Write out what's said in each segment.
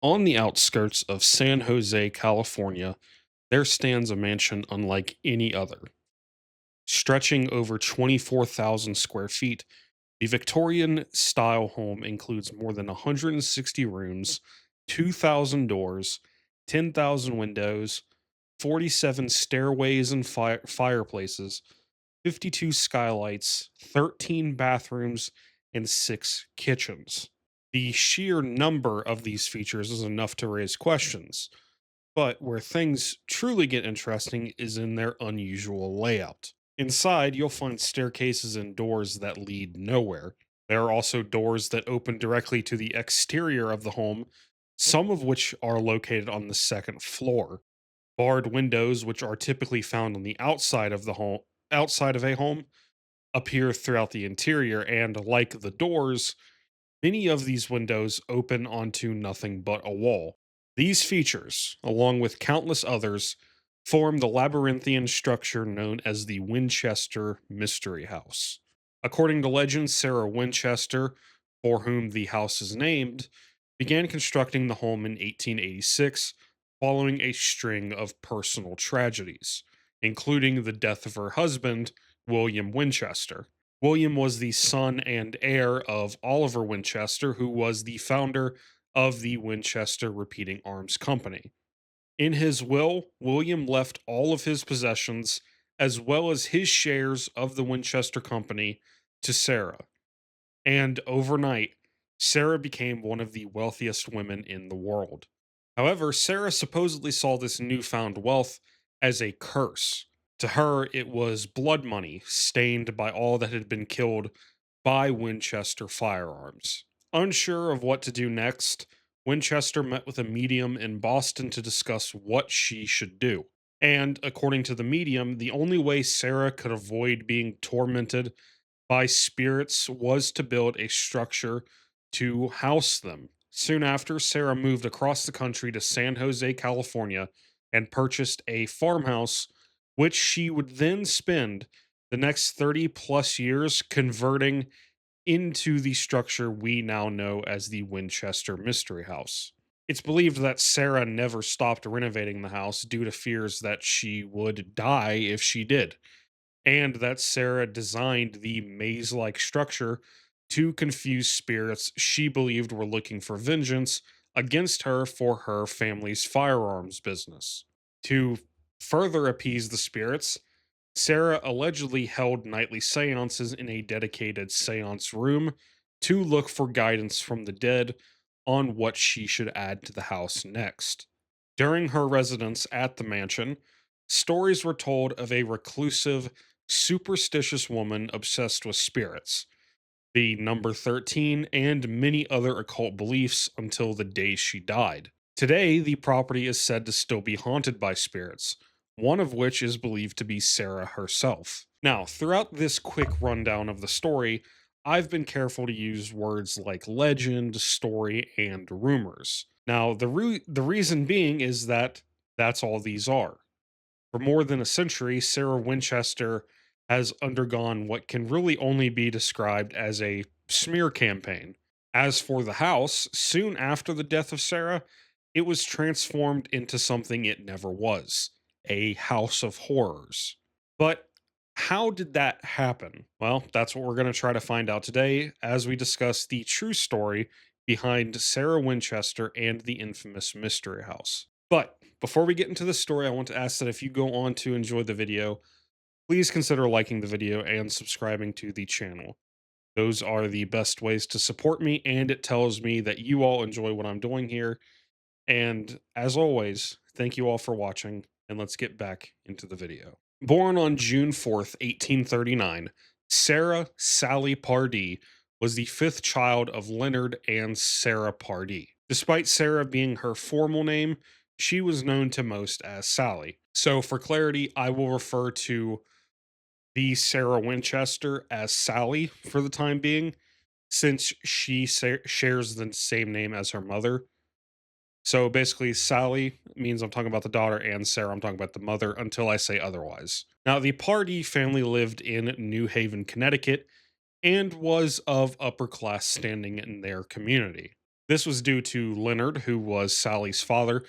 On the outskirts of San Jose, California, there stands a mansion unlike any other. Stretching over 24,000 square feet, the Victorian style home includes more than 160 rooms, 2,000 doors, 10,000 windows, 47 stairways and fireplaces, 52 skylights, 13 bathrooms, and 6 kitchens. The sheer number of these features is enough to raise questions, but where things truly get interesting is in their unusual layout. Inside, you'll find staircases and doors that lead nowhere. There are also doors that open directly to the exterior of the home, some of which are located on the second floor. Barred windows, which are typically found on the outside of a home, appear throughout the interior, and like the doors, many of these windows open onto nothing but a wall. These features, along with countless others, form the labyrinthian structure known as the Winchester Mystery House. According to legend, Sarah Winchester, for whom the house is named, began constructing the home in 1886 following a string of personal tragedies, including the death of her husband, William Winchester. William was the son and heir of Oliver Winchester, who was the founder of the Winchester Repeating Arms Company. In his will, William left all of his possessions, as well as his shares of the Winchester Company, to Sarah. And overnight, Sarah became one of the wealthiest women in the world. However, Sarah supposedly saw this newfound wealth as a curse. To her, it was blood money stained by all that had been killed by Winchester firearms. Unsure of what to do next, Winchester met with a medium in Boston to discuss what she should do. And according to the medium, the only way Sarah could avoid being tormented by spirits was to build a structure to house them. Soon after, Sarah moved across the country to San Jose, California, and purchased a farmhouse, which she would then spend the next 30 plus years converting into the structure we now know as the Winchester Mystery House. It's believed that Sarah never stopped renovating the house due to fears that she would die if she did, and that Sarah designed the maze like structure to confuse spirits she believed were looking for vengeance against her for her family's firearms business. To further appease the spirits, Sarah allegedly held nightly seances in a dedicated seance room to look for guidance from the dead on what she should add to the house next. During her residence at the mansion, stories were told of a reclusive, superstitious woman obsessed with spirits, the number 13, and many other occult beliefs until the day she died. Today, the property is said to still be haunted by spirits, one of which is believed to be Sarah herself. Now, throughout this quick rundown of the story, I've been careful to use words like legend, story, and rumors. Now, the reason being is that that's all these are. For more than a century, Sarah Winchester has undergone what can really only be described as a smear campaign. As for the house, soon after the death of Sarah, it was transformed into something it never was, a house of horrors. But how did that happen? Well, that's what we're going to try to find out today as we discuss the true story behind Sarah Winchester and the infamous Mystery House. But before we get into the story, I want to ask that if you go on to enjoy the video, please consider liking the video and subscribing to the channel. Those are the best ways to support me, and it tells me that you all enjoy what I'm doing here. And as always, thank you all for watching, and let's get back into the video. Born on June 4th, 1839, Sarah Sally Pardee was the fifth child of Leonard and Sarah Pardee. Despite Sarah being her formal name, she was known to most as Sally. So, for clarity, I will refer to the Sarah Winchester as Sally for the time being, since she shares the same name as her mother. So basically, Sally means I'm talking about the daughter, and Sarah, I'm talking about the mother until I say otherwise. Now, the Pardee family lived in New Haven, Connecticut, and was of upper class standing in their community. This was due to Leonard, who was Sally's father,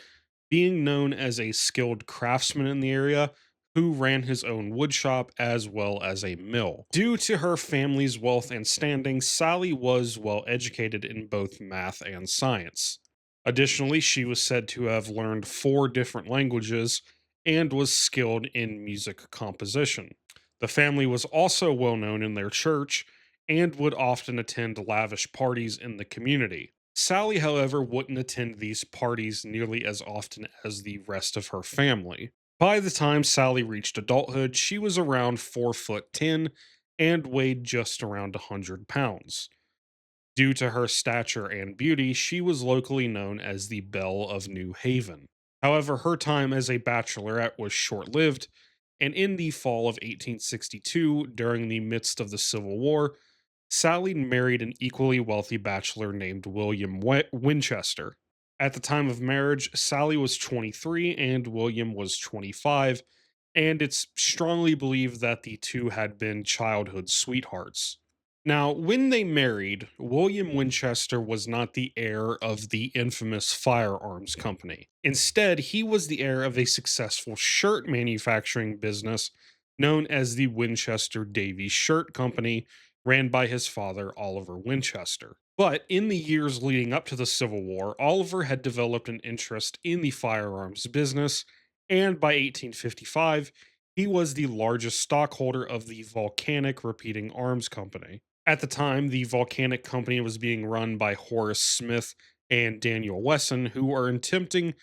being known as a skilled craftsman in the area who ran his own woodshop as well as a mill. Due to her family's wealth and standing, Sally was well educated in both math and science. Additionally, she was said to have learned four different languages and was skilled in music composition. The family was also well known in their church and would often attend lavish parties in the community. Sally, however, wouldn't attend these parties nearly as often as the rest of her family. By the time Sally reached adulthood, she was around 4'10" and weighed just around 100 pounds. Due to her stature and beauty, she was locally known as the Belle of New Haven. However, her time as a bachelorette was short lived, and in the fall of 1862, during the midst of the Civil War, Sally married an equally wealthy bachelor named William Winchester. At the time of marriage, Sally was 23 and William was 25, and it's strongly believed that the two had been childhood sweethearts. Now, when they married, William Winchester was not the heir of the infamous firearms company. Instead, he was the heir of a successful shirt manufacturing business known as the Winchester Davy Shirt Company, ran by his father, Oliver Winchester. But in the years leading up to the Civil War, Oliver had developed an interest in the firearms business, and by 1855, he was the largest stockholder of the Volcanic Repeating Arms Company. At the time, the Volcanic Company was being run by Horace Smith and Daniel Wesson, who are attempting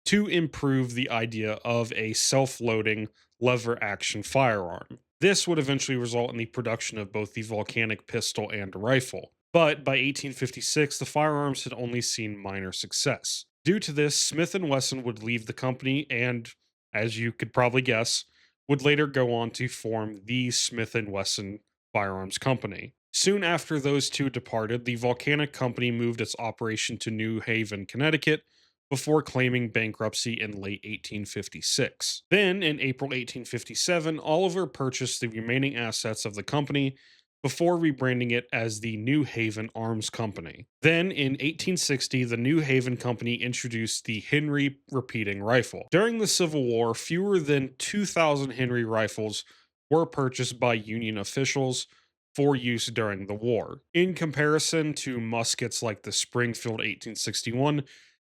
to improve the idea of a self loading lever action firearm. This would eventually result in the production of both the volcanic pistol and rifle. But by 1856, the firearms had only seen minor success. Due to this, Smith and Wesson would leave the company and, as you could probably guess, would later go on to form the Smith and Wesson Firearms Company. Soon after those two departed, the Volcanic Company moved its operation to New Haven, Connecticut, before claiming bankruptcy in late 1856. Then, in April 1857, Oliver purchased the remaining assets of the company before rebranding it as the New Haven Arms Company. Then, in 1860, the New Haven Company introduced the Henry repeating rifle. During the Civil War, fewer than 2,000 Henry rifles were purchased by Union officials for use during the war. In comparison to muskets like the Springfield 1861,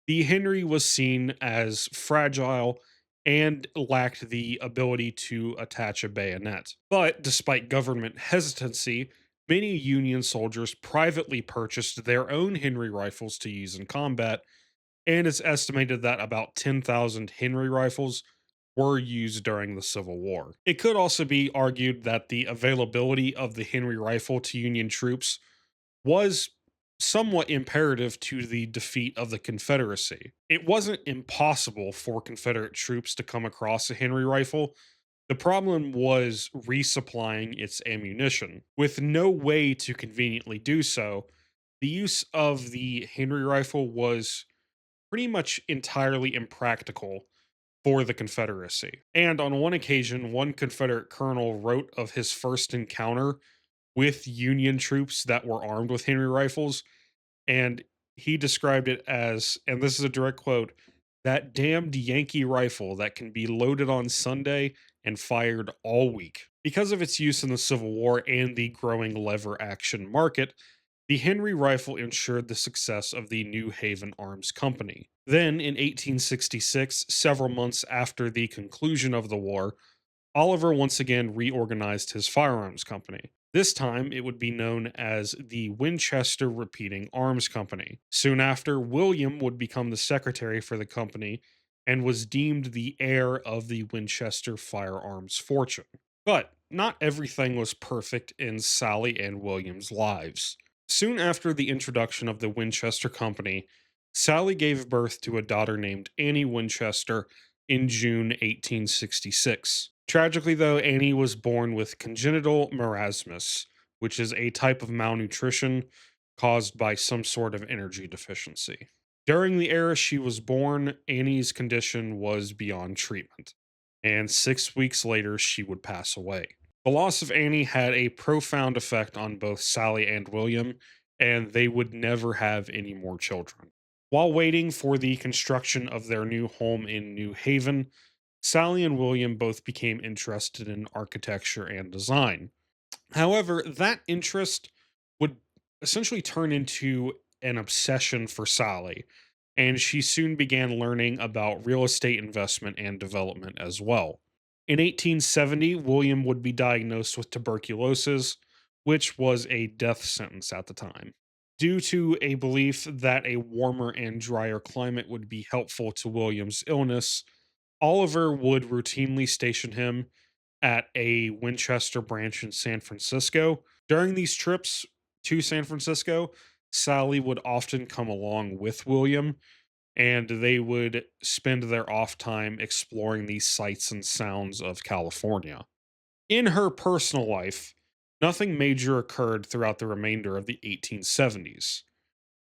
the Henry was seen as fragile and lacked the ability to attach a bayonet. But despite government hesitancy, many Union soldiers privately purchased their own Henry rifles to use in combat, and it's estimated that about 10,000 Henry rifles were used during the Civil War. It could also be argued that the availability of the Henry rifle to Union troops was somewhat imperative to the defeat of the Confederacy. It wasn't impossible for Confederate troops to come across a Henry rifle. The problem was resupplying its ammunition. With no way to conveniently do so, the use of the Henry rifle was pretty much entirely impractical for the Confederacy. And on one occasion, one Confederate colonel wrote of his first encounter with Union troops that were armed with Henry rifles, and he described it as, and this is a direct quote, that damned Yankee rifle that can be loaded on Sunday and fired all week. Because of its use in the Civil War and the growing lever action market, the Henry rifle ensured the success of the New Haven Arms Company. Then, in 1866, several months after the conclusion of the war, Oliver once again reorganized his firearms company. This time, it would be known as the Winchester Repeating Arms Company. Soon after, William would become the secretary for the company and was deemed the heir of the Winchester firearms fortune. But not everything was perfect in Sally and William's lives. Soon after the introduction of the Winchester Company, Sally gave birth to a daughter named Annie Winchester in June 1866. Tragically, though, Annie was born with congenital marasmus, which is a type of malnutrition caused by some sort of energy deficiency. During the era she was born, Annie's condition was beyond treatment, and 6 weeks later, she would pass away. The loss of Annie had a profound effect on both Sally and William, and they would never have any more children. While waiting for the construction of their new home in New Haven, Sally and William both became interested in architecture and design. However, that interest would essentially turn into an obsession for Sally, and she soon began learning about real estate investment and development as well. In 1870, William would be diagnosed with tuberculosis, which was a death sentence at the time. Due to a belief that a warmer and drier climate would be helpful to William's illness, Oliver would routinely station him at a Winchester branch in San Francisco. During these trips to San Francisco, Sally would often come along with William, and they would spend their off time exploring these sights and sounds of California. In her personal life, nothing major occurred throughout the remainder of the 1870s.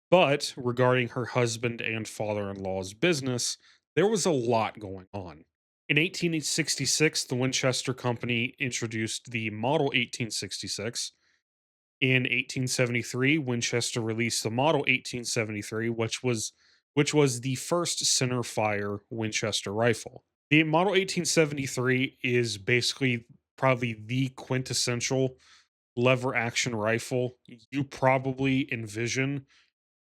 But regarding her husband and father in law's business, there was a lot going on. In 1866, the Winchester Company introduced the Model 1866. In 1873, Winchester released the Model 1873, which was the first center fire Winchester rifle. The Model 1873 is basically probably the quintessential lever action rifle you probably envision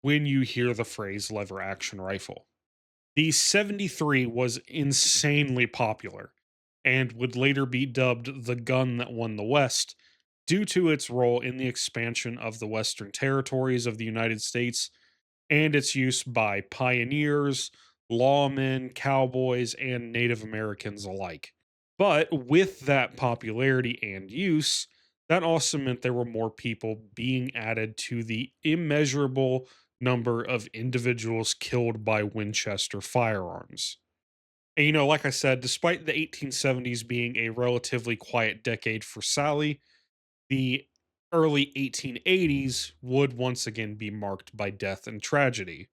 when you hear the phrase lever action rifle. The 73 was insanely popular and would later be dubbed the gun that won the West due to its role in the expansion of the Western territories of the United States and its use by pioneers, lawmen, cowboys, and Native Americans alike. But with that popularity and use, that also meant there were more people being added to the immeasurable number of individuals killed by Winchester firearms. And like I said, despite the 1870s being a relatively quiet decade for Sally, the early 1880s would once again be marked by death and tragedy.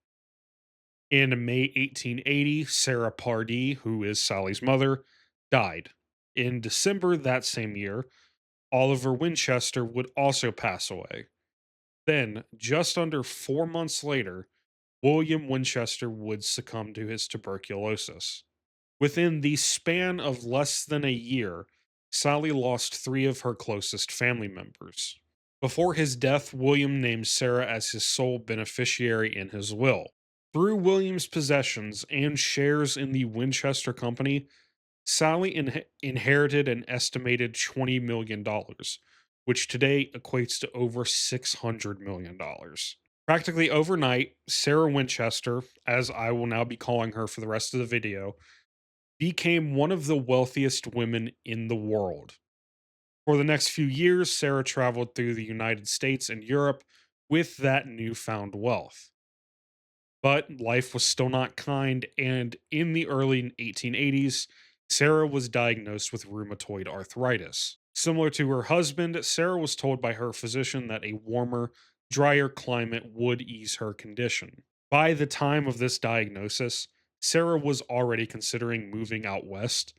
In May 1880, Sarah Pardee, who is Sally's mother, died. In December that same year, Oliver Winchester would also pass away. Then, just under 4 months later, William Winchester would succumb to his tuberculosis. Within the span of less than a year, Sally lost three of her closest family members. Before his death, William named Sarah as his sole beneficiary in his will. Through William's possessions and shares in the Winchester Company, Sally inherited an estimated $20 million, which today equates to over $600 million. Practically overnight, Sarah Winchester, as I will now be calling her for the rest of the video, became one of the wealthiest women in the world. For the next few years, Sarah traveled through the United States and Europe with that newfound wealth. But life was still not kind, and in the early 1880s, Sarah was diagnosed with rheumatoid arthritis. Similar to her husband, Sarah was told by her physician that a warmer, drier climate would ease her condition. By the time of this diagnosis, Sarah was already considering moving out west,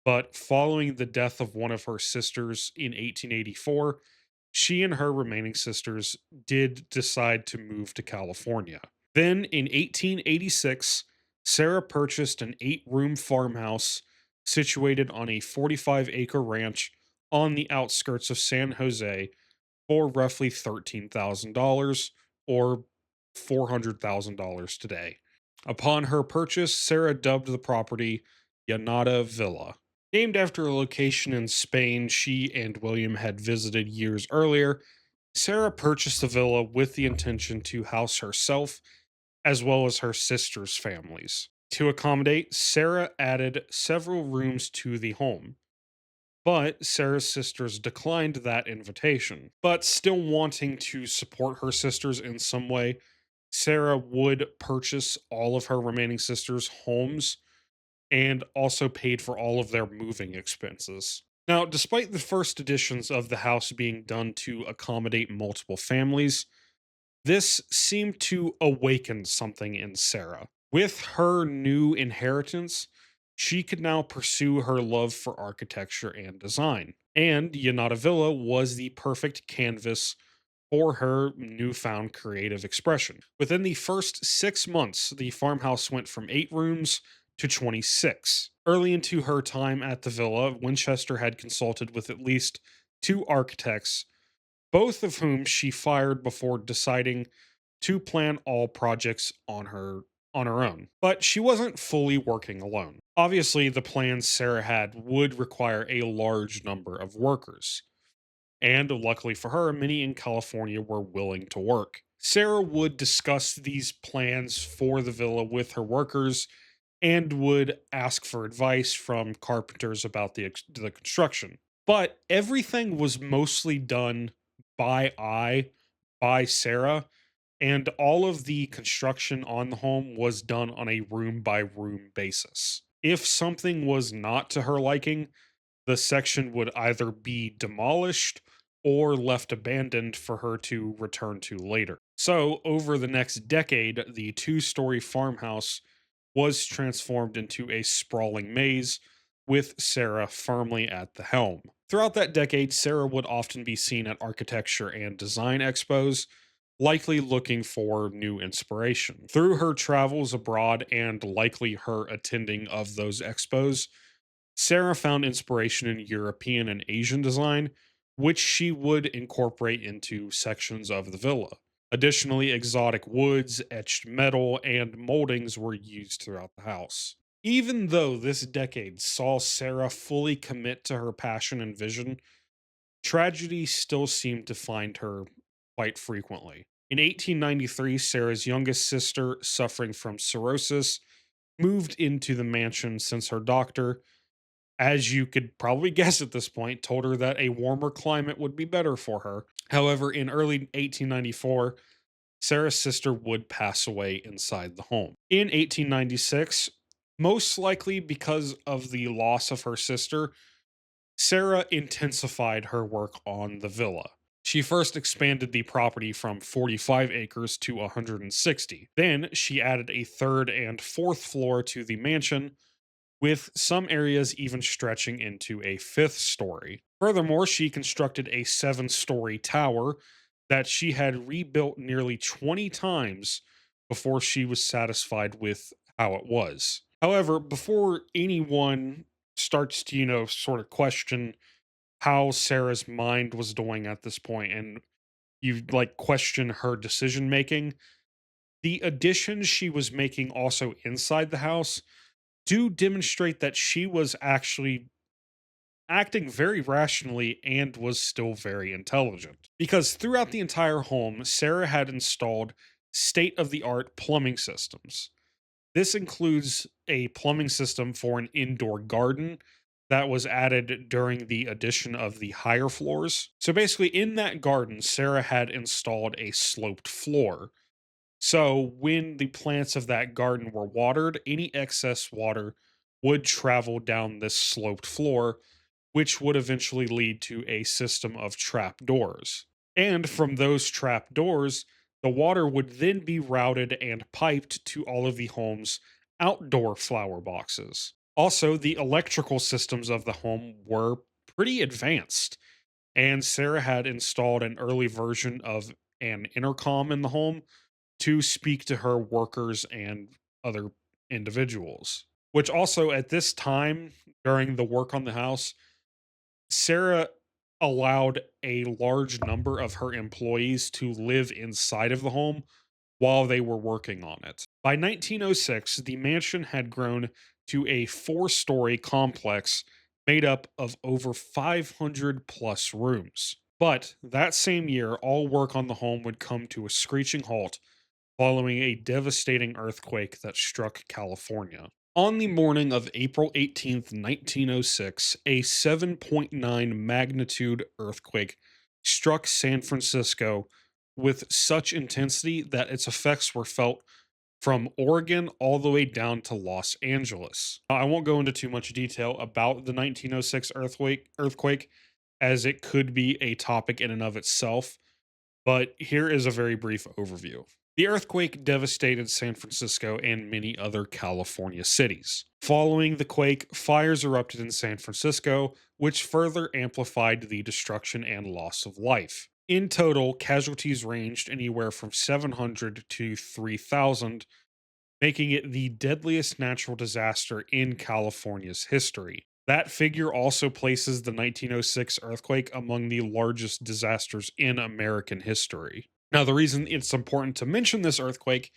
but following the death of one of her sisters in 1884, she and her remaining sisters did decide to move to California. Then in 1886, Sarah purchased an 8-room farmhouse situated on a 45-acre ranch on the outskirts of San Jose for roughly $13,000 or $400,000 today. Upon her purchase, Sarah dubbed the property Llanada Villa. Named after a location in Spain she and William had visited years earlier, Sarah purchased the villa with the intention to house herself as well as her sister's families. To accommodate, Sarah added several rooms to the home. But Sarah's sisters declined that invitation. But still wanting to support her sisters in some way, Sarah would purchase all of her remaining sisters' homes and also paid for all of their moving expenses. Now, despite the first editions of the house being done to accommodate multiple families, this seemed to awaken something in Sarah. With her new inheritance, she could now pursue her love for architecture and design. And Llanada Villa was the perfect canvas for her newfound creative expression. Within the first 6 months, the farmhouse went from 8 rooms to 26. Early into her time at the villa, Winchester had consulted with at least two architects, both of whom she fired before deciding to plan all projects on her own. But she wasn't fully working alone. Obviously, the plans Sarah had would require a large number of workers. And luckily for her, many in California were willing to work. Sarah would discuss these plans for the villa with her workers and would ask for advice from carpenters about the construction. But everything was mostly done by eye by Sarah, and all of the construction on the home was done on a room by room basis. If something was not to her liking, the section would either be demolished or left abandoned for her to return to later. So, over the next decade, the 2 story farmhouse was transformed into a sprawling maze with Sarah firmly at the helm. Throughout that decade, Sarah would often be seen at architecture and design expos, likely looking for new inspiration. Through her travels abroad and likely her attending of those expos, Sarah found inspiration in European and Asian design, which she would incorporate into sections of the villa. Additionally, exotic woods, etched metal, and moldings were used throughout the house. Even though this decade saw Sarah fully commit to her passion and vision, tragedy still seemed to find her quite frequently. In 1893, Sarah's youngest sister, suffering from cirrhosis, moved into the mansion since her doctor, as you could probably guess at this point, told her that a warmer climate would be better for her. However, in early 1894, Sarah's sister would pass away inside the home. In 1896, most likely because of the loss of her sister, Sarah intensified her work on the villa. She first expanded the property from 45 acres to 160. Then she added a third and fourth floor to the mansion, with some areas even stretching into a fifth story. Furthermore, she constructed a 7 story tower that she had rebuilt nearly 20 times before she was satisfied with how it was. However, before anyone starts to, sort of question how Sarah's mind was doing at this point and you like question her decision making, the additions she was making also inside the house do demonstrate that she was actually acting very rationally and was still very intelligent. Because throughout the entire home, Sarah had installed state of the art plumbing systems. This includes a plumbing system for an indoor garden that was added during the addition of the higher floors. So basically, in that garden, Sarah had installed a sloped floor, so when the plants of that garden were watered, any excess water would travel down this sloped floor, which would eventually lead to a system of trap doors. And from those trap doors, the water would then be routed and piped to all of the home's outdoor flower boxes. Also, the electrical systems of the home were pretty advanced, and Sarah had installed an early version of an intercom in the home to speak to her workers and other individuals. Which also, at this time, during the work on the house, Sarah allowed a large number of her employees to live inside of the home while they were working on it. By 1906, the mansion had grown to a 4 story complex made up of over 500 plus rooms. But that same year, all work on the home would come to a screeching halt following a devastating earthquake that struck California. On the morning of April 18th, 1906, a 7.9 magnitude earthquake struck San Francisco with such intensity that its effects were felt from Oregon all the way down to Los Angeles. I won't go into too much detail about the 1906 earthquake as it could be a topic in and of itself, but here is a very brief overview. The earthquake devastated San Francisco and many other California cities. Following the quake, fires erupted in San Francisco, which further amplified the destruction and loss of life. In total, casualties ranged anywhere from 700 to 3,000, making it the deadliest natural disaster in California's history. That figure also places the 1906 earthquake among the largest disasters in American history. Now, the reason it's important to mention this earthquake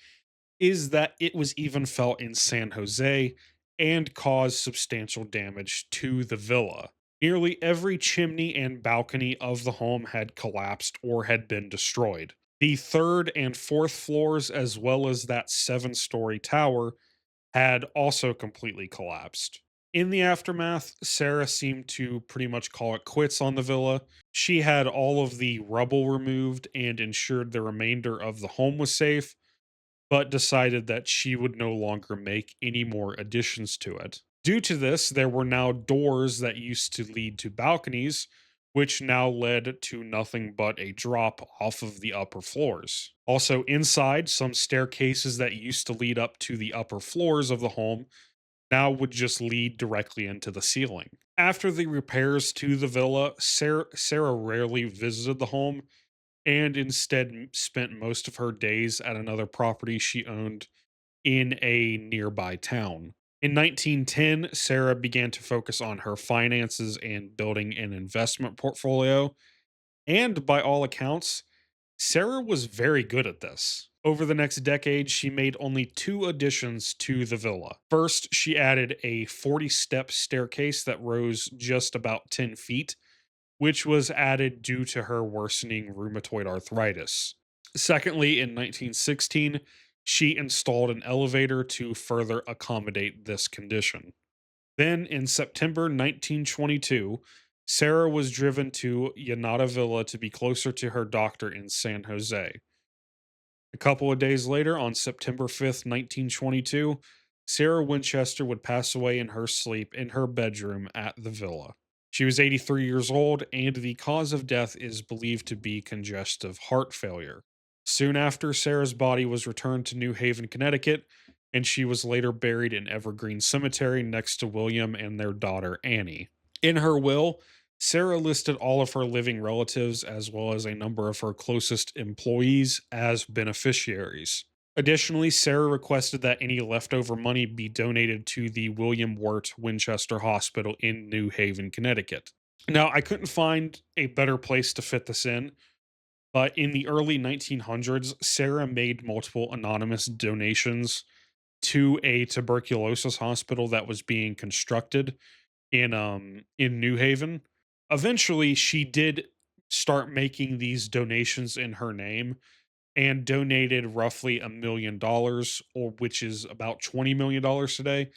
is that it was even felt in San Jose and caused substantial damage to the villa. Nearly every chimney and balcony of the home had collapsed or had been destroyed. The third and fourth floors, as well as that 7-story tower, had also completely collapsed. In the aftermath, Sarah seemed to pretty much call it quits on the villa. She had all of the rubble removed and ensured the remainder of the home was safe, but decided that she would no longer make any more additions to it. Due to this, there were now doors that used to lead to balconies, which now led to nothing but a drop off of the upper floors. Also, inside, some staircases that used to lead up to the upper floors of the home now would just lead directly into the ceiling. After the repairs to the villa, Sarah rarely visited the home and instead spent most of her days at another property she owned in a nearby town. In 1910, Sarah began to focus on her finances and building an investment portfolio. And by all accounts, Sarah was very good at this. Over the next decade, she made only 2 additions to the villa. First, she added a 40-step staircase that rose just about 10 feet, which was added due to her worsening rheumatoid arthritis. Secondly, in 1916, she installed an elevator to further accommodate this condition. Then, in September 1922, Sarah was driven to Llanada Villa to be closer to her doctor in San Jose. A couple of days later, on September 5th, 1922, Sarah Winchester would pass away in her sleep in her bedroom at the villa. She was 83 years old, and the cause of death is believed to be congestive heart failure. Soon after, Sarah's body was returned to New Haven, Connecticut, and she was later buried in Evergreen Cemetery next to William and their daughter Annie. In her will, Sarah listed all of her living relatives as well as a number of her closest employees as beneficiaries. Additionally, Sarah requested that any leftover money be donated to the William Wirt Winchester Hospital in New Haven, Connecticut. Now, I couldn't find a better place to fit this in, but in the early 1900s, Sarah made multiple anonymous donations to a tuberculosis hospital that was being constructed in New Haven. Eventually, she did start making these donations in her name and donated roughly $1 million, or which is about $20 million today,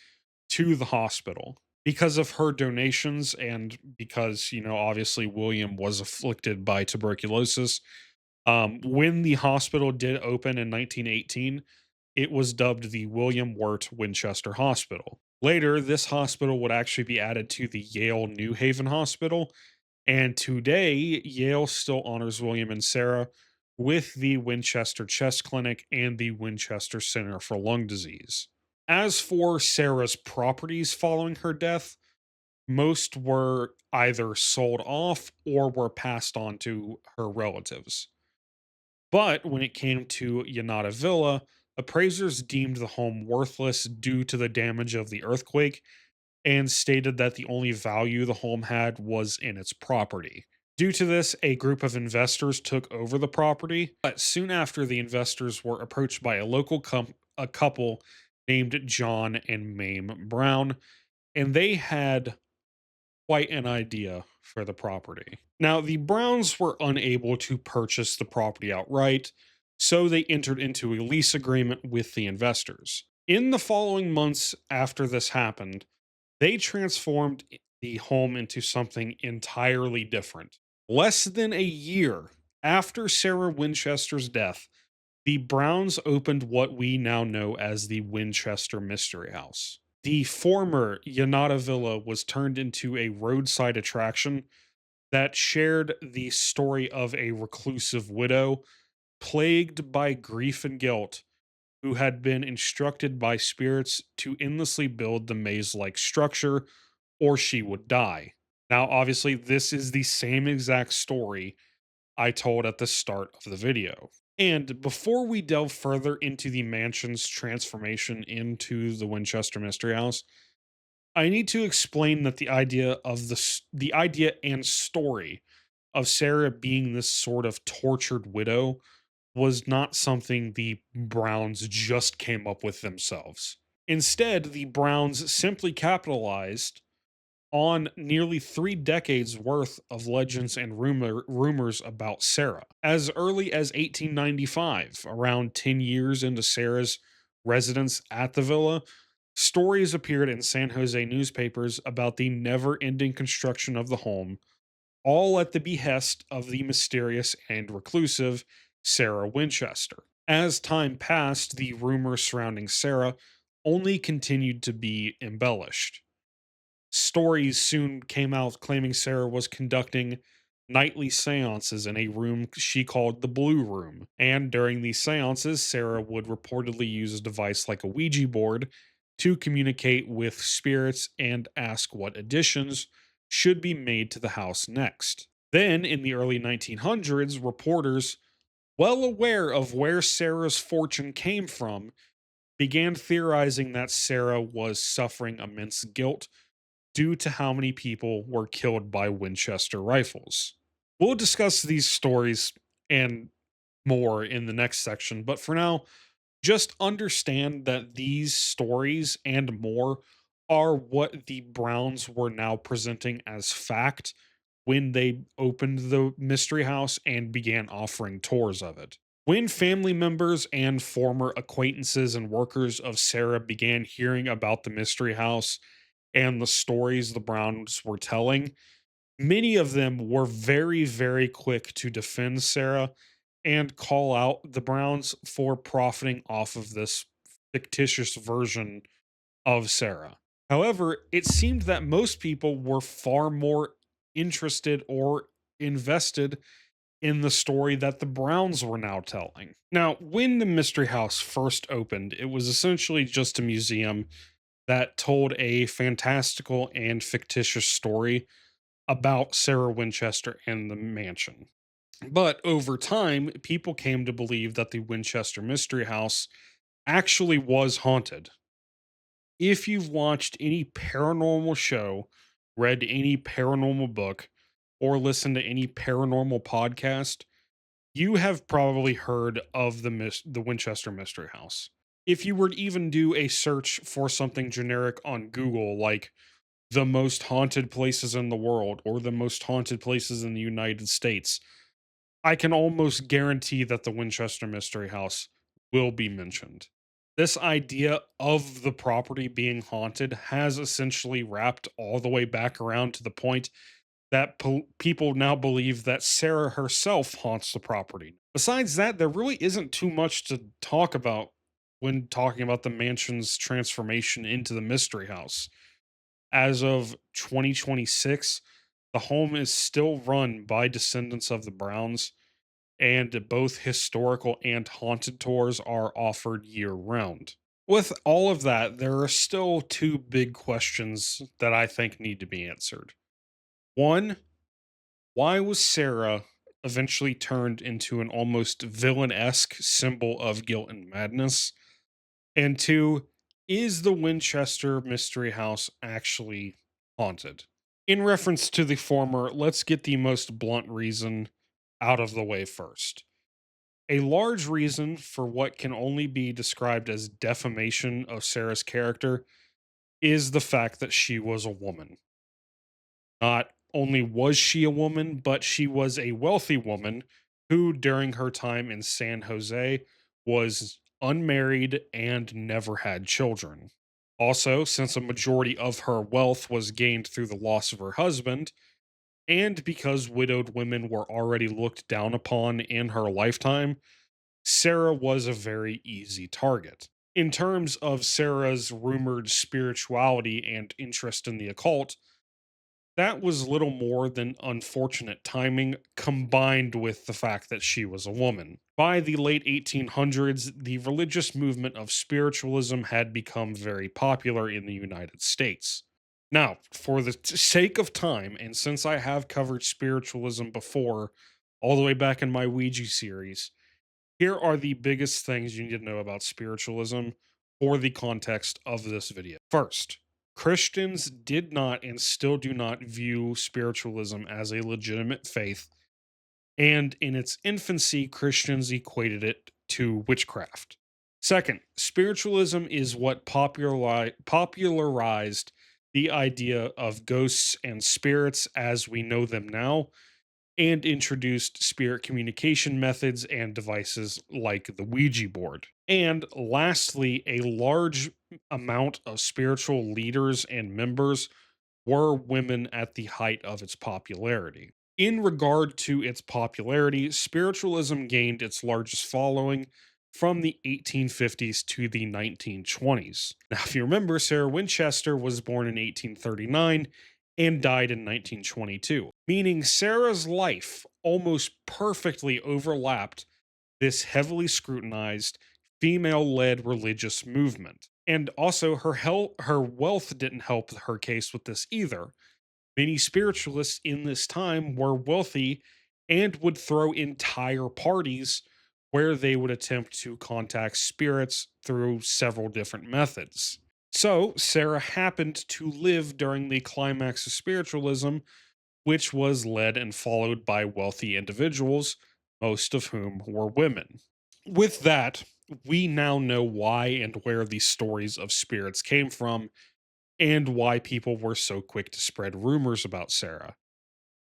to the hospital. Because of her donations, and because, obviously William was afflicted by tuberculosis, when the hospital did open in 1918, it was dubbed the William Wirt Winchester Hospital. Later, this hospital would actually be added to the Yale New Haven Hospital, and today, Yale still honors William and Sarah with the Winchester Chest Clinic and the Winchester Center for Lung Disease. As for Sarah's properties following her death, most were either sold off or were passed on to her relatives. But when it came to Llanada Villa, appraisers deemed the home worthless due to the damage of the earthquake and stated that the only value the home had was in its property. Due to this, a group of investors took over the property, but soon after, the investors were approached by a local a couple named John and Mame Brown, and they had quite an idea for the property. Now, the Browns were unable to purchase the property outright, so they entered into a lease agreement with the investors. In the following months after this happened, they transformed the home into something entirely different. Less than a year after Sarah Winchester's death, the Browns opened what we now know as the Winchester Mystery House. The former Llanada Villa was turned into a roadside attraction that shared the story of a reclusive widow plagued by grief and guilt who had been instructed by spirits to endlessly build the maze like structure or she would die. Now, obviously, this is the same exact story I told at the start of the video. And before we delve further into the mansion's transformation into the Winchester Mystery House, I need to explain that the idea and story of Sarah being this sort of tortured widow was not something the Browns just came up with themselves. Instead, the Browns simply capitalized on nearly 3 decades worth of legends and rumors about Sarah. As early as 1895, around 10 years into Sarah's residence at the villa, stories appeared in San Jose newspapers about the never ending construction of the home, all at the behest of the mysterious and reclusive Sarah Winchester. As time passed, the rumors surrounding Sarah only continued to be embellished. Stories soon came out claiming Sarah was conducting nightly seances in a room she called the Blue Room. And during these seances, Sarah would reportedly use a device like a Ouija board to communicate with spirits and ask what additions should be made to the house next. Then, in the early 1900s, reporters, well aware of where Sarah's fortune came from, began theorizing that Sarah was suffering immense guilt due to how many people were killed by Winchester rifles. We'll discuss these stories and more in the next section, but for now, just understand that these stories and more are what the Browns were now presenting as fact when they opened the mystery house and began offering tours of it. When family members and former acquaintances and workers of Sarah began hearing about the mystery house and the stories the Browns were telling, many of them were very, very quick to defend Sarah and call out the Browns for profiting off of this fictitious version of Sarah. However, it seemed that most people were far more interested or invested in the story that the Browns were now telling. Now, when the Mystery House first opened, it was essentially just a museum that told a fantastical and fictitious story about Sarah Winchester and the mansion. But over time, people came to believe that the Winchester Mystery House actually was haunted. If you've watched any paranormal show, read any paranormal book, or listened to any paranormal podcast, you have probably heard of the Winchester Mystery House. If you were to even do a search for something generic on Google, like the most haunted places in the world or the most haunted places in the United States, I can almost guarantee that the Winchester Mystery House will be mentioned. This idea of the property being haunted has essentially wrapped all the way back around to the point that people now believe that Sarah herself haunts the property. Besides that, there really isn't too much to talk about when talking about the mansion's transformation into the mystery house. As of 2026, the home is still run by descendants of the Browns, and both historical and haunted tours are offered year round. With all of that, there are still two big questions that I think need to be answered. One, why was Sarah eventually turned into an almost villain esque symbol of guilt and madness? And two, is the Winchester Mystery House actually haunted? In reference to the former, let's get the most blunt reason out of the way first. A large reason for what can only be described as defamation of Sarah's character is the fact that she was a woman. Not only was she a woman, but she was a wealthy woman who, during her time in San Jose, was unmarried and never had children. Also, since a majority of her wealth was gained through the loss of her husband, and because widowed women were already looked down upon in her lifetime, Sarah was a very easy target. In terms of Sarah's rumored spirituality and interest in the occult, that was little more than unfortunate timing combined with the fact that she was a woman. By the late 1800s, the religious movement of spiritualism had become very popular in the United States. Now, for the sake of time, and since I have covered spiritualism before all the way back in my Ouija series. Here are the biggest things you need to know about spiritualism for the context of this video. First, Christians did not and still do not view spiritualism as a legitimate faith, and in its infancy, Christians equated it to witchcraft. Second, spiritualism is what popularized the idea of ghosts and spirits as we know them now, and introduced spirit communication methods and devices like the Ouija board. And lastly, a large amount of spiritual leaders and members were women at the height of its popularity. In regard to its popularity, spiritualism gained its largest following from the 1850s to the 1920s. Now, if you remember, Sarah Winchester was born in 1839 and died in 1922, meaning Sarah's life almost perfectly overlapped this heavily scrutinized female led religious movement. And also, her wealth didn't help her case with this either. Many spiritualists in this time were wealthy and would throw entire parties where they would attempt to contact spirits through several different methods. So, Sarah happened to live during the climax of spiritualism, which was led and followed by wealthy individuals, most of whom were women. With that, we now know why and where these stories of spirits came from and why people were so quick to spread rumors about Sarah.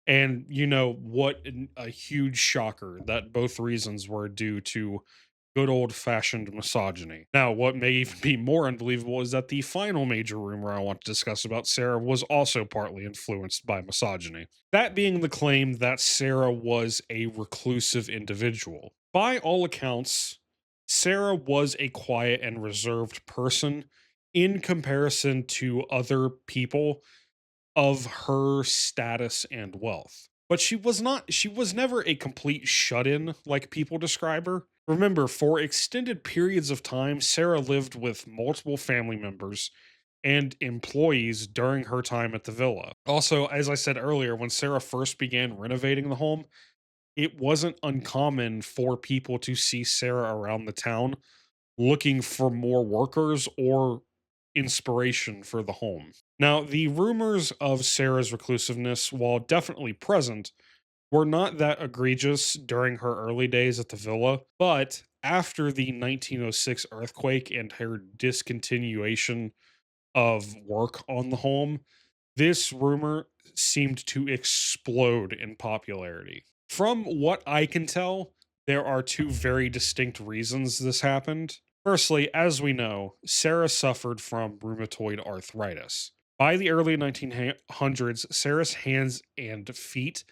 And you know what a huge shocker that both reasons were due to good old fashioned misogyny. Now, what may even be more unbelievable is that the final major rumor I want to discuss about Sarah was also partly influenced by misogyny. That being the claim that Sarah was a reclusive individual. By all accounts, Sarah was a quiet and reserved person in comparison to other people of her status and wealth. But she was never a complete shut in like people describe her. Remember, for extended periods of time, Sarah lived with multiple family members and employees during her time at the villa. Also, as I said earlier, when Sarah first began renovating the home, it wasn't uncommon for people to see Sarah around the town looking for more workers or inspiration for the home. Now, the rumors of Sarah's reclusiveness, while definitely present, were not that egregious during her early days at the villa, but after the 1906 earthquake and her discontinuation of work on the home, this rumor seemed to explode in popularity. From what I can tell, there are two very distinct reasons this happened. Firstly, as we know, Sarah suffered from rheumatoid arthritis. By the early 1900s, Sarah's hands and feet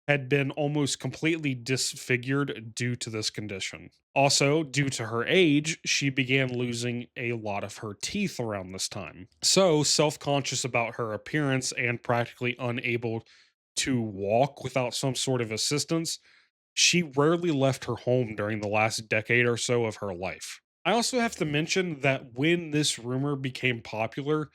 had been almost completely disfigured due to this condition. Also, due to her age, she began losing a lot of her teeth around this time. So, self conscious about her appearance and practically unable to walk without some sort of assistance, she rarely left her home during the last decade or so of her life. I also have to mention that when this rumor became popular,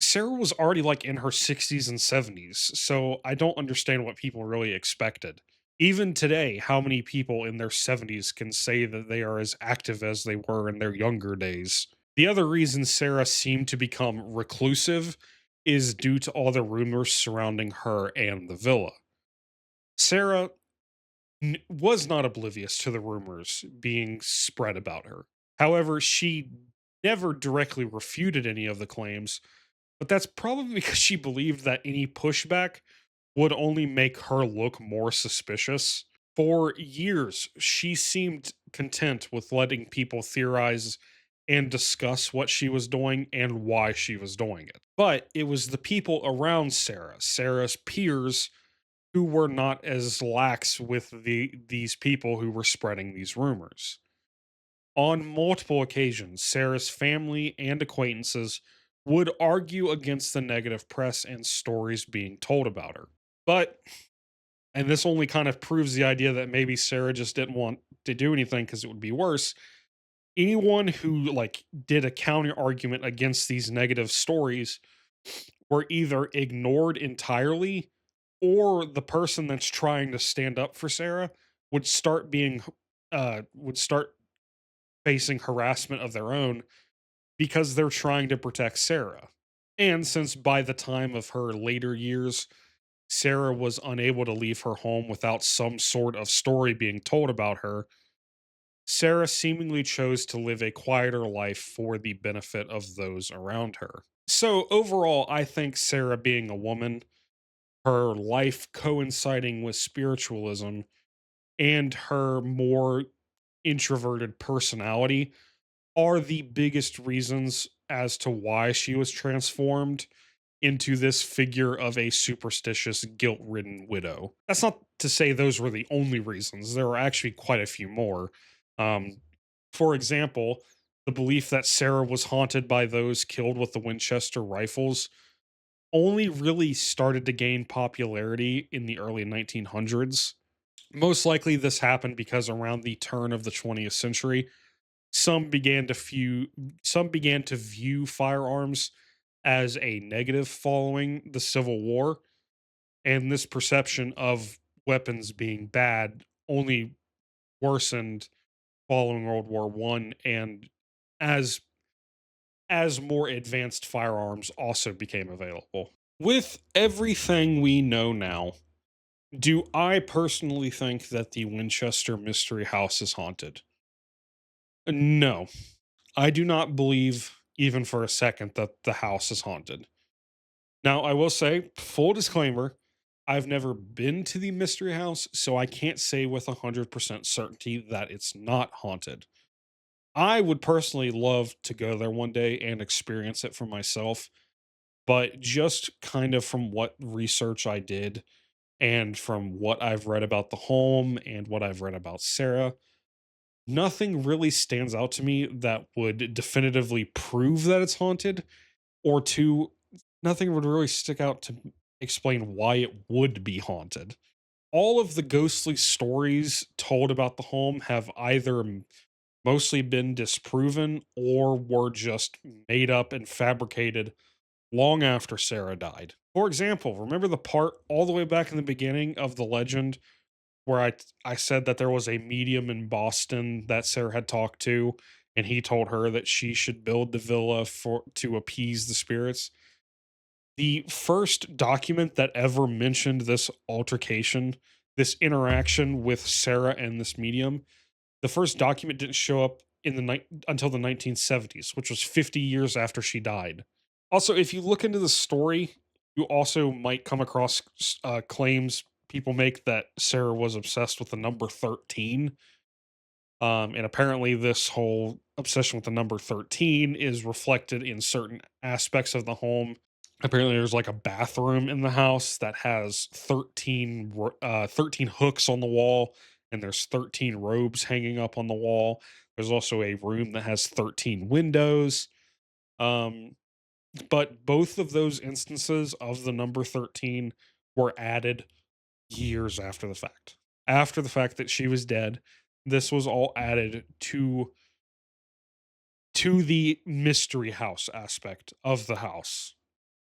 Sarah was already like in her 60s and 70s, so I don't understand what people really expected. Even today, how many people in their 70s can say that they are as active as they were in their younger days? The other reason Sarah seemed to become reclusive is due to all the rumors surrounding her and the villa. Sarah was not oblivious to the rumors being spread about her. However, she never directly refuted any of the claims, but that's probably because she believed that any pushback would only make her look more suspicious. For years, she seemed content with letting people theorize and discuss what she was doing and why she was doing it. But it was the people around Sarah, Sarah's peers, who were not as lax with these people who were spreading these rumors. On multiple occasions, Sarah's family and acquaintances would argue against the negative press and stories being told about her. But, and this only kind of proves the idea that maybe Sarah just didn't want to do anything because it would be worse. Anyone who like did a counter argument against these negative stories were either ignored entirely or the person that's trying to stand up for Sarah would start facing harassment of their own because they're trying to protect Sarah. And since by the time of her later years, Sarah was unable to leave her home without some sort of story being told about her, Sarah seemingly chose to live a quieter life for the benefit of those around her. So, overall, I think Sarah being a woman, her life coinciding with spiritualism, and her more introverted personality are the biggest reasons as to why she was transformed into this figure of a superstitious, guilt ridden widow. That's not to say those were the only reasons, there were actually quite a few more. Um, for example, the belief that Sarah was haunted by those killed with the Winchester rifles only really started to gain popularity in the early 1900s. Most likely, this happened because around the turn of the 20th century, some began to view firearms as a negative following the Civil War, and this perception of weapons being bad only worsened following World War One, and as more advanced firearms also became available. With everything we know now, do I personally think that the Winchester Mystery House is haunted? No, I do not believe even for a second that the house is haunted. Now, I will say, full disclaimer, I've never been to the Mystery House, so I can't say with 100% certainty that it's not haunted. I would personally love to go there one day and experience it for myself, but just kind of from what research I did and from what I've read about the home and what I've read about Sarah, nothing really stands out to me that would definitively prove that it's haunted, or two, nothing would really stick out to explain why it would be haunted. All of the ghostly stories told about the home have either mostly been disproven or were just made up and fabricated long after Sarah died. For example, remember the part all the way back in the beginning of the legend where I said that there was a medium in Boston that Sarah had talked to, and he told her that she should build the villa for to appease the spirits? The first document that ever mentioned this altercation, this interaction with Sarah and this medium, the first document didn't show up in until the 1970s, which was 50 years after she died. Also, if you look into the story, you also might come across claims people make that Sarah was obsessed with the number 13. And apparently, this whole obsession with the number 13 is reflected in certain aspects of the home. Apparently, there's like a bathroom in the house that has 13 hooks on the wall, and there's 13 robes hanging up on the wall. There's also a room that has 13 windows. Um, but both of those instances of the number 13 were added years after the fact. After the fact that she was dead, this was all added to the mystery house aspect of the house.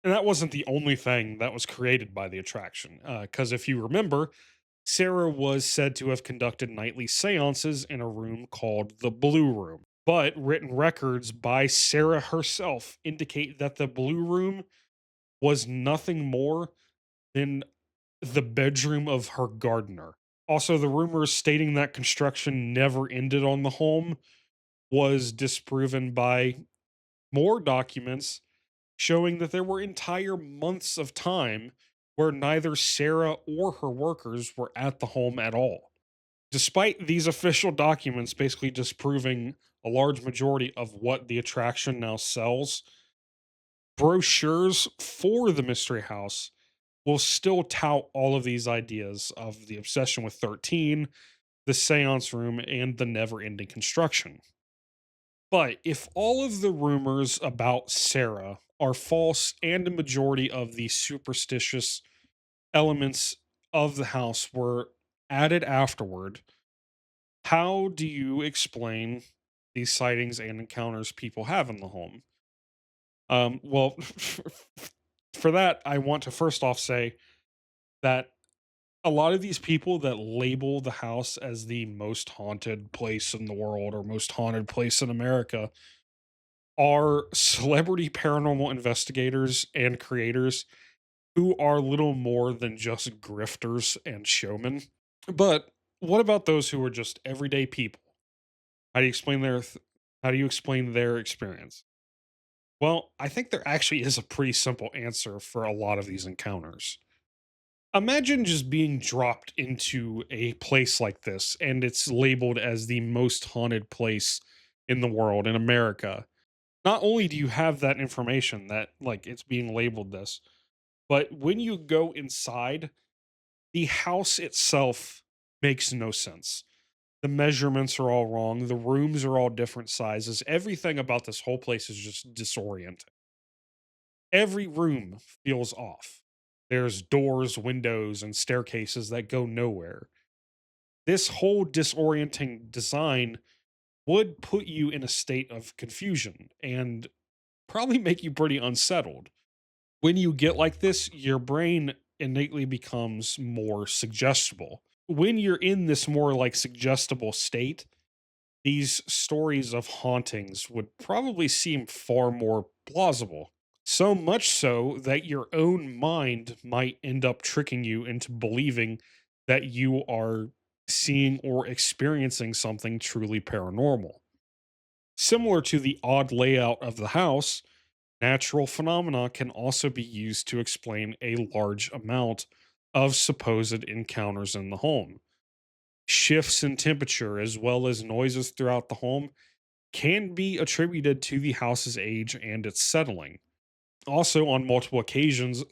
And that wasn't the only thing that was created by the attraction. Because if you remember, Sarah was said to have conducted nightly seances in a room called the Blue Room. But written records by Sarah herself indicate that the Blue Room was nothing more than the bedroom of her gardener. Also, the rumors stating that construction never ended on the home was disproven by more documents showing that there were entire months of time where neither Sarah or her workers were at the home at all. Despite these official documents basically disproving a large majority of what the attraction now sells, brochures for the Mystery House will still tout all of these ideas of the obsession with 13, the seance room, and the never ending construction. But if all of the rumors about Sarah are false and a majority of the superstitious elements of the house were added afterward, how do you explain these sightings and encounters people have in the home? Well, for that, I want to first off say that a lot of these people that label the house as the most haunted place in the world or most haunted place in America are celebrity paranormal investigators and creators who are little more than just grifters and showmen. But what about those who are just everyday people? How do you explain how do you explain their experience? Well, I think there actually is a pretty simple answer for a lot of these encounters. Imagine just being dropped into a place like this and it's labeled as the most haunted place in the world in America. Not only do you have that information that like it's being labeled this, but when you go inside, the house itself makes no sense. The measurements are all wrong. The rooms are all different sizes. Everything about this whole place is just disorienting. Every room feels off. There's doors, windows, and staircases that go nowhere. This whole disorienting design would put you in a state of confusion and probably make you pretty unsettled. When you get like this, your brain innately becomes more suggestible. When you're in this more like suggestible state, these stories of hauntings would probably seem far more plausible. So much so that your own mind might end up tricking you into believing that you are seeing or experiencing something truly paranormal. Similar to the odd layout of the house, natural phenomena can also be used to explain a large amount of supposed encounters in the home. Shifts in temperature, as well as noises throughout the home, can be attributed to the house's age and its settling. Also, on multiple occasions,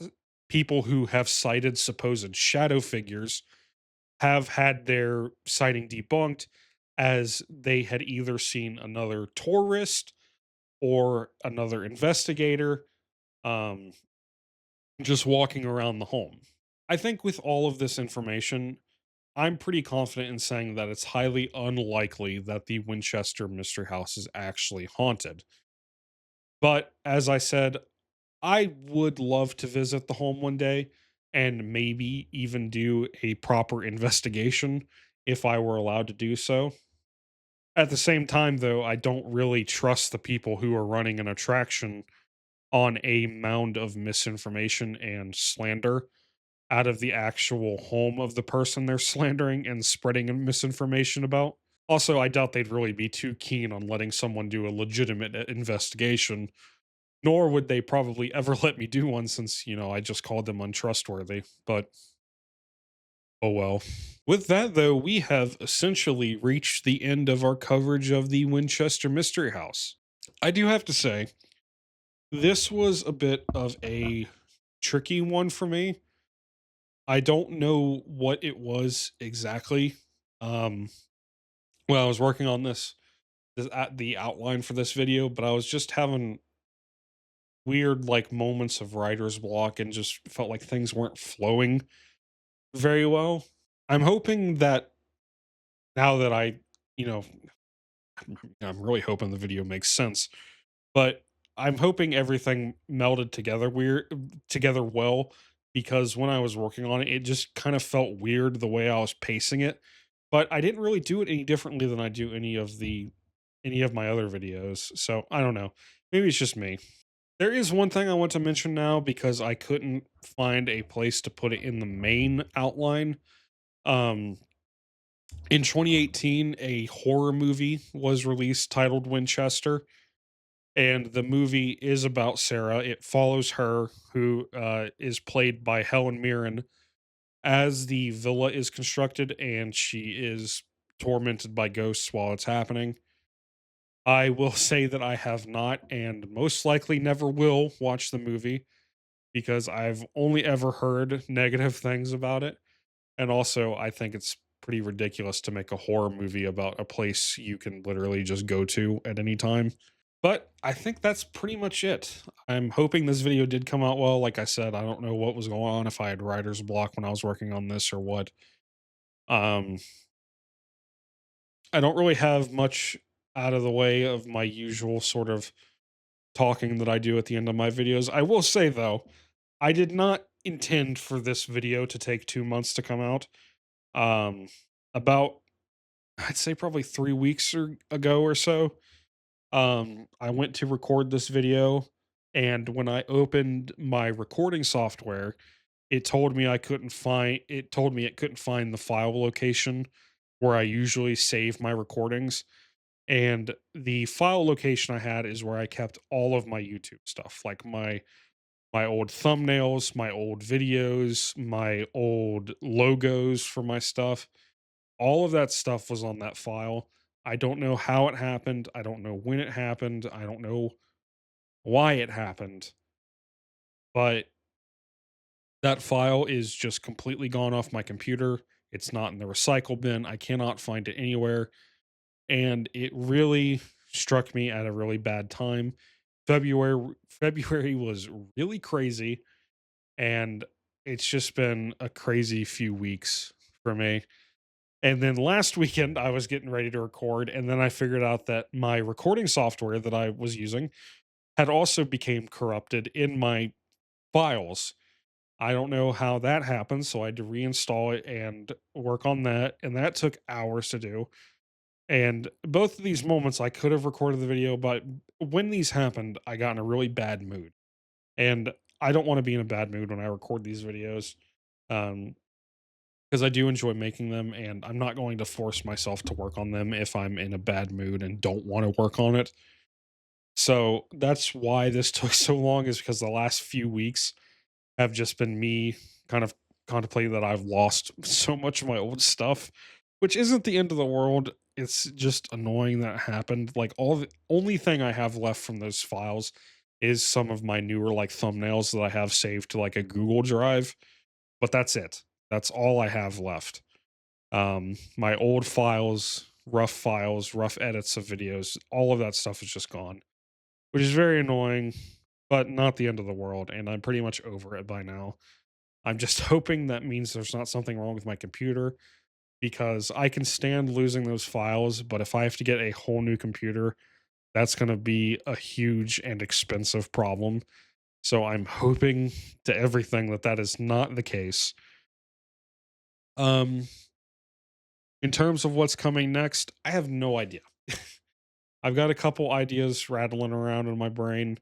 people who have cited supposed shadow figures have had their sighting debunked as they had either seen another tourist or another investigator um, just walking around the home. I think with all of this information, I'm pretty confident in saying that it's highly unlikely that the Winchester Mystery House is actually haunted. But as I said, I would love to visit the home one day and maybe even do a proper investigation if I were allowed to do so. At the same time, though, I don't really trust the people who are running an attraction on a mound of misinformation and slander out of the actual home of the person they're slandering and spreading misinformation about. Also, I doubt they'd really be too keen on letting someone do a legitimate investigation, nor would they probably ever let me do one since, I just called them untrustworthy. But oh well. With that, though, we have essentially reached the end of our coverage of the Winchester Mystery House. I do have to say, this was a bit of a tricky one for me. I don't know what it was exactly. Um, I was working on at the outline for this video, but I was just having weird like moments of writer's block and just felt like things weren't flowing very well. I'm hoping that now that you know, I'm really hoping the video makes sense, but I'm hoping everything melded together well because when I was working on it, it just kind of felt weird the way I was pacing it. But I didn't really do it any differently than I do any of my other videos. So I don't know. Maybe it's just me. There is one thing I want to mention now because I couldn't find a place to put it in the main outline. Um, in 2018, a horror movie was released titled Winchester, and the movie is about Sarah. It follows her, who is played by Helen Mirren, as the villa is constructed, and she is tormented by ghosts while it's happening. I will say that I have not, and most likely never will, watch the movie because I've only ever heard negative things about it. And also, I think it's pretty ridiculous to make a horror movie about a place you can literally just go to at any time. But I think that's pretty much it. I'm hoping this video did come out well. Like I said, I don't know what was going on, if I had writer's block when I was working on this or what. Um, I don't really have much out of the way of my usual sort of talking that I do at the end of my videos. I will say though, I did not intend for this video to take 2 months to come out. Um, about I'd say probably 3 weeks ago or so, I went to record this video, and when I opened my recording software, it told me it couldn't find the file location where I usually save my recordings. And the file location I had is where I kept all of my YouTube stuff, like my old thumbnails, my old videos, my old logos for my stuff. All of that stuff was on that file. I don't know how it happened. I don't know when it happened. I don't know why it happened, but that file is just completely gone off my computer. It's not in the recycle bin. I cannot find it anywhere. And it really struck me at a really bad time. February was really crazy, and it's just been a crazy few weeks for me. And then last weekend I was getting ready to record, and then I figured out that my recording software that I was using had also became corrupted in my files. I don't know how that happened, so I had to reinstall it and work on that, and that took hours to do. And both of these moments I could have recorded the video, but when these happened, I got in a really bad mood. And I don't want to be in a bad mood when I record these videos. Um, because I do enjoy making them, and I'm not going to force myself to work on them if I'm in a bad mood and don't want to work on it. So that's why this took so long, is because the last few weeks have just been me kind of contemplating that I've lost so much of my old stuff, which isn't the end of the world. It's just annoying that it happened. Like, all the only thing I have left from those files is some of my newer like thumbnails that I have saved to like a Google Drive, but that's it. That's all I have left. My old files, rough edits of videos, all of that stuff is just gone, which is very annoying, but not the end of the world. And I'm pretty much over it by now. I'm just hoping that means there's not something wrong with my computer, because I can stand losing those files, but if I have to get a whole new computer, that's going to be a huge and expensive problem. So I'm hoping to everything that that is not the case. Um, in terms of what's coming next, I have no idea. I've got a couple ideas rattling around in my brain,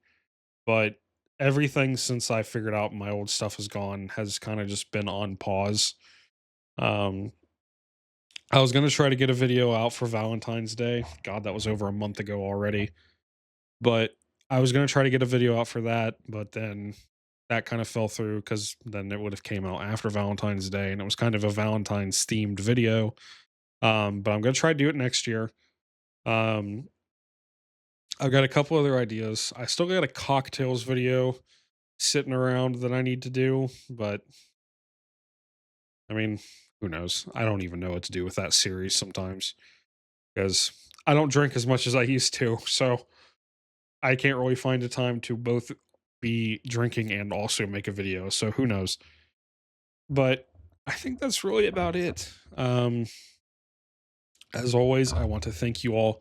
but everything since I figured out my old stuff is gone has kind of just been on pause. Um, I was gonna try to get a video out for Valentine's Day. God, that was over a month ago already. But I was gonna try to get a video out for that, but then that kind of fell through because then it would have came out after Valentine's Day, and it was kind of a Valentine's themed video. But I'm gonna try to do it next year. Um, I've got a couple other ideas. I still got a cocktails video sitting around that I need to do, but I mean, who knows? I don't even know what to do with that series sometimes, because I don't drink as much as I used to. So I can't really find a time to both be drinking and also make a video. So who knows? But I think that's really about it. As always, I want to thank you all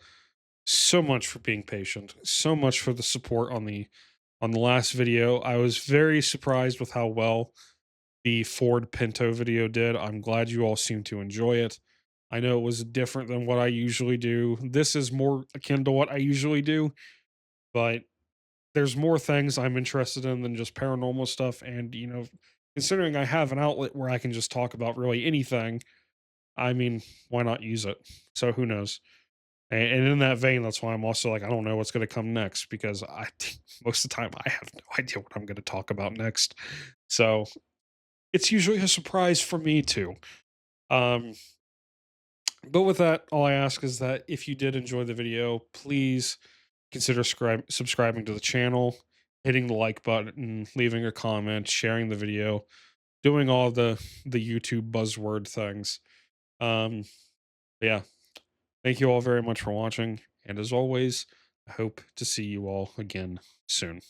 so much for being patient, so much for the support on the last video. I was very surprised with how well the Ford Pinto video did. I'm glad you all seem to enjoy it. I know it was different than what I usually do. This is more akin to what I usually do, but there's more things I'm interested in than just paranormal stuff. And, considering I have an outlet where I can just talk about really anything, I mean, why not use it? So who knows? And in that vein, that's why I'm also like, I don't know what's going to come next, because most of the time I have no idea what I'm going to talk about next. So it's usually a surprise for me too. Um, but with that, all I ask is that if you did enjoy the video, please consider subscribing to the channel, hitting the like button, leaving a comment, sharing the video, doing all the YouTube buzzword things. Um, but yeah, thank you all very much for watching, and as always, I hope to see you all again soon.